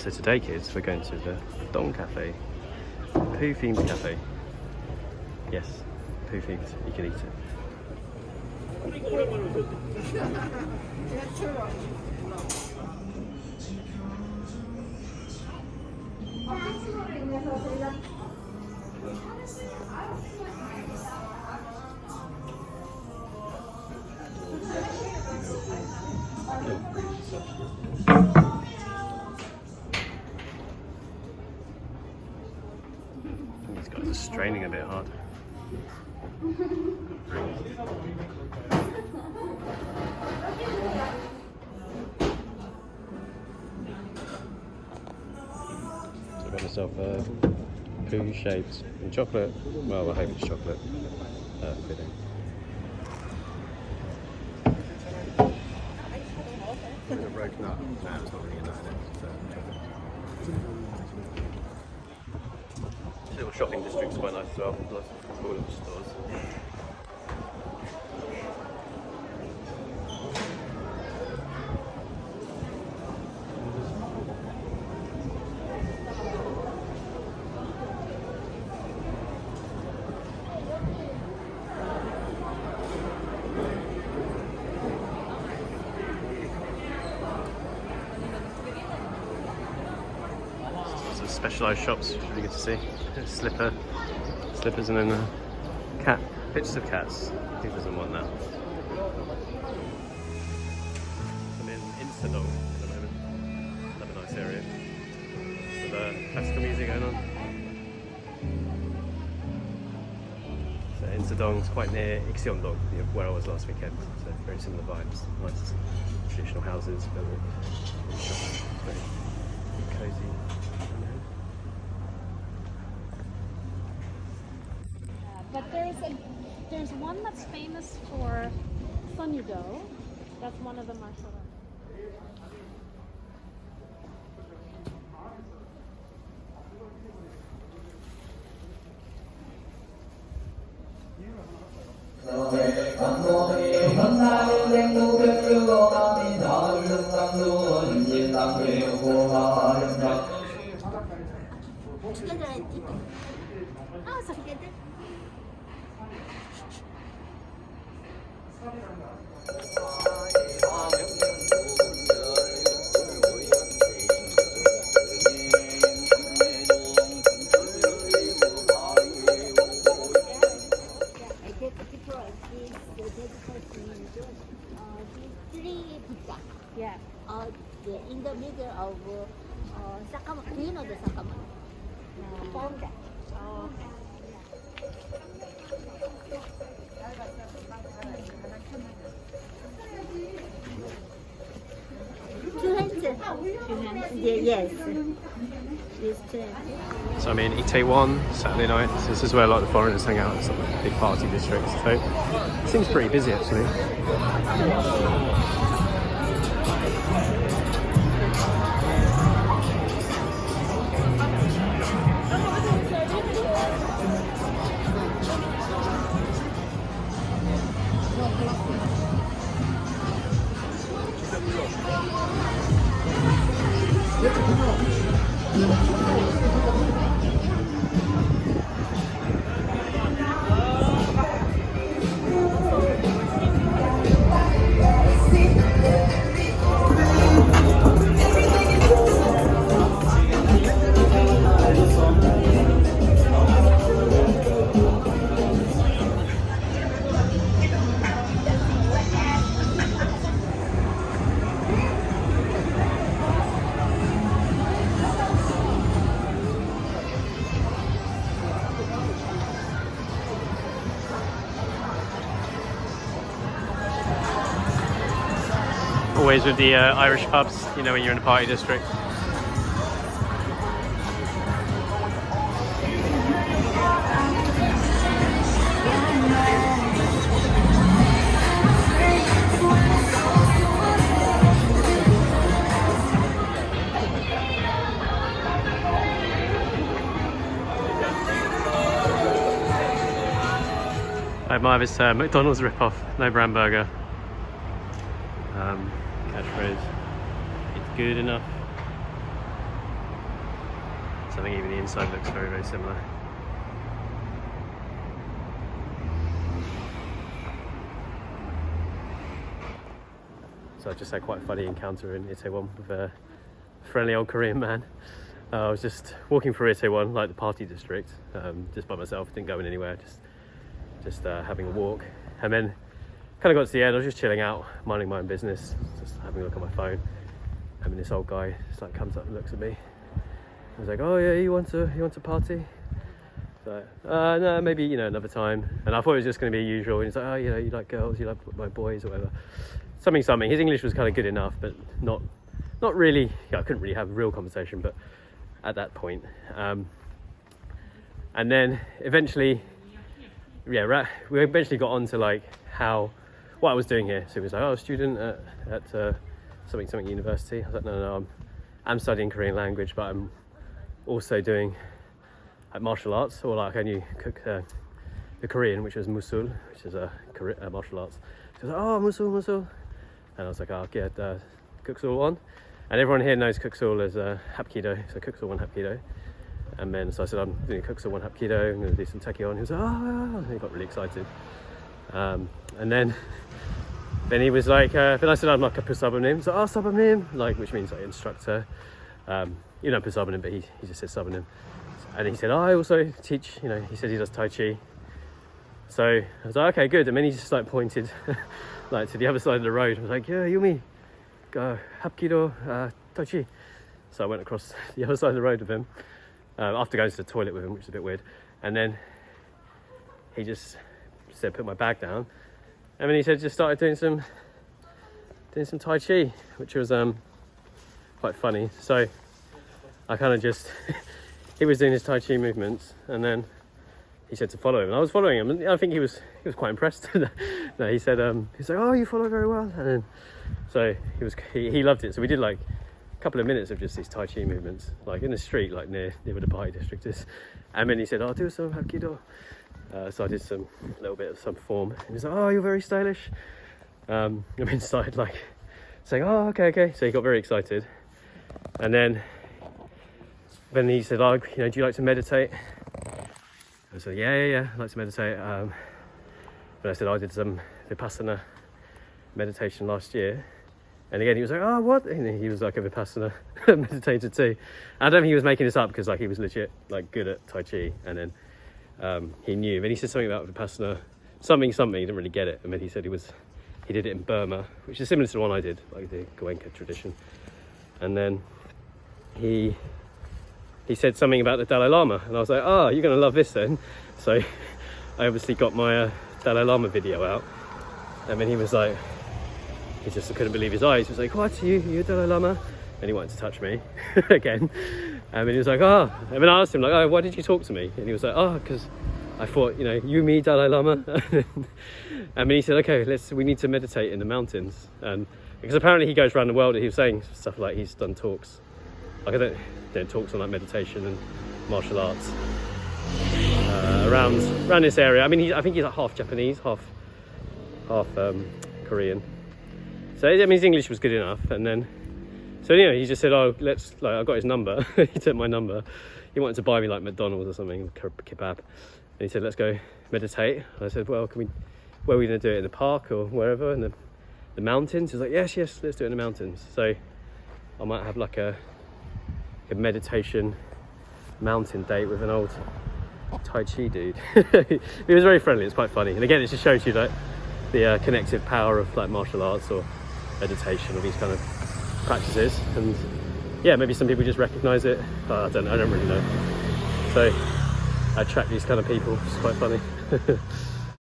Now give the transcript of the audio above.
So today, kids, we're going to the Ddong Cafe, poo themed cafe. Yes, poo themed. You can eat it. These guys are straining a bit hard. So I got myself a poo shaped in chocolate. Well, I hope it's chocolate filling. With a rogue nut. No, it's not really a nut. This little shopping district's quite nice as well. Lots of cool little stores. Specialised shops, really good to see. Slippers, and then cat pictures of cats. Who doesn't want that? I'm in Insadong at the moment. Another nice area with classical music going on. So Insadong's quite near Itaewon, where I was last weekend. So very similar vibes. Nice traditional houses, filled with shops. Very cosy. But there's one that's famous for funny dough. That's one of the martial arts. Yeah. In the middle of Sakamoto. Do you know the Sakamoto? No. Found that. Oh. Two hands. Yes. These two hands. So I'm in Itaewon Saturday night. So this is where like the foreigners hang out. It's like a big party district. So it seems pretty busy actually. Always with the Irish pubs, you know, when you're in a party district. I admire this McDonald's rip-off, no brand burger. Catchphrase, it's good enough. So I think even the inside looks very, very similar. So I just had quite a funny encounter in Itaewon with a friendly old Korean man. I was just walking through Itaewon, like the party district, just by myself, didn't go in anywhere, just having a walk. And then kind of got to the end, I was just chilling out, minding my own business, just having a look at my phone. And then this old guy just like comes up and looks at me. I was like, oh yeah, you want to party? So, no, maybe, you know, another time. And I thought it was just going to be usual. And he's like, oh, you know, you like girls, you like my boys or whatever. Something. His English was kind of good enough, but not really. Yeah, I couldn't really have a real conversation, but at that point. And then eventually, yeah, we eventually got on to like what I was doing here. So he was like, oh, a student at something university. I was like, no, I'm studying Korean language, but I'm also doing martial arts, or like I knew the Korean, which was musul, which is a martial arts. He was like, oh, musul. And I was like, oh, yeah, Kuksul 1. And everyone here knows Kuksul as Hapkido, so Kuksul 1 Hapkido. And then, so I said, I'm doing Kuksul 1 Hapkido, I'm going to do some Taekyon. He was like, oh, and he got really excited. And then he was like, then I said, I'm like a Pusabanim. So, oh, Sabanim, like, which means like instructor. You know Pusabanim, but he just said Sabanim. And he said, oh, I also teach, you know, he said he does Tai Chi. So I was like, okay, good. And then he just like pointed like to the other side of the road. I was like, yeah, Yumi, go Hapkido, Tai Chi. So I went across the other side of the road with him, after going to the toilet with him, which is a bit weird. And then he just said, put my bag down. And then he said, just started doing some Tai Chi, which was quite funny. So I kind of just, he was doing his Tai Chi movements, and then he said to follow him, and I was following him, and I think he was quite impressed. No, he said, he's like, oh, you follow very well. And then, so he loved it. So we did like a couple of minutes of just these Tai Chi movements, like in the street, like near where the party district is. And then he said, I'll do some Hapkido. So I did a little bit of some form. And he's like, oh, you're very stylish. And then started like saying, oh, okay. So he got very excited. And then he said, oh, you know, do you like to meditate? I said, yeah, I like to meditate. But I said, I did some Vipassana meditation last year. And again, he was like, oh, what? And he was like a Vipassana meditator too. I don't think he was making this up, because like he was legit like good at Tai Chi. And then he knew. Then he said something about Vipassana, something, he didn't really get it. And then he said he did it in Burma, which is similar to the one I did, like the Goenka tradition. And then he said something about the Dalai Lama, and I was like, oh, you're going to love this then. So I obviously got my Dalai Lama video out, and then he was like, he just couldn't believe his eyes. He was like, what, you Dalai Lama? And he wanted to touch me again. And then he was like, oh, and then I asked him like, oh, why did you talk to me? And he was like, oh, because I thought, you know, you, me, Dalai Lama. And then he said, okay, we need to meditate in the mountains. And because apparently he goes around the world, he was saying stuff like he's done talks, like I don't talks on like meditation and martial arts around this area. I mean, I think he's like half Japanese, half Korean. So I mean, his English was good enough. And then, so anyway, he just said, oh, I got his number. He took my number. He wanted to buy me like McDonald's or something, kebab. And he said, let's go meditate. And I said, well, where are we going to do it, in the park or wherever, in the mountains? He was like, yes, let's do it in the mountains. So I might have like a meditation mountain date with an old Tai Chi dude. He was very friendly. It's quite funny. And again, it just shows you like the connective power of like martial arts or meditation or these kind of practices. And yeah, maybe some people just recognize it. I don't really know. So I attract these kind of people. It's quite funny.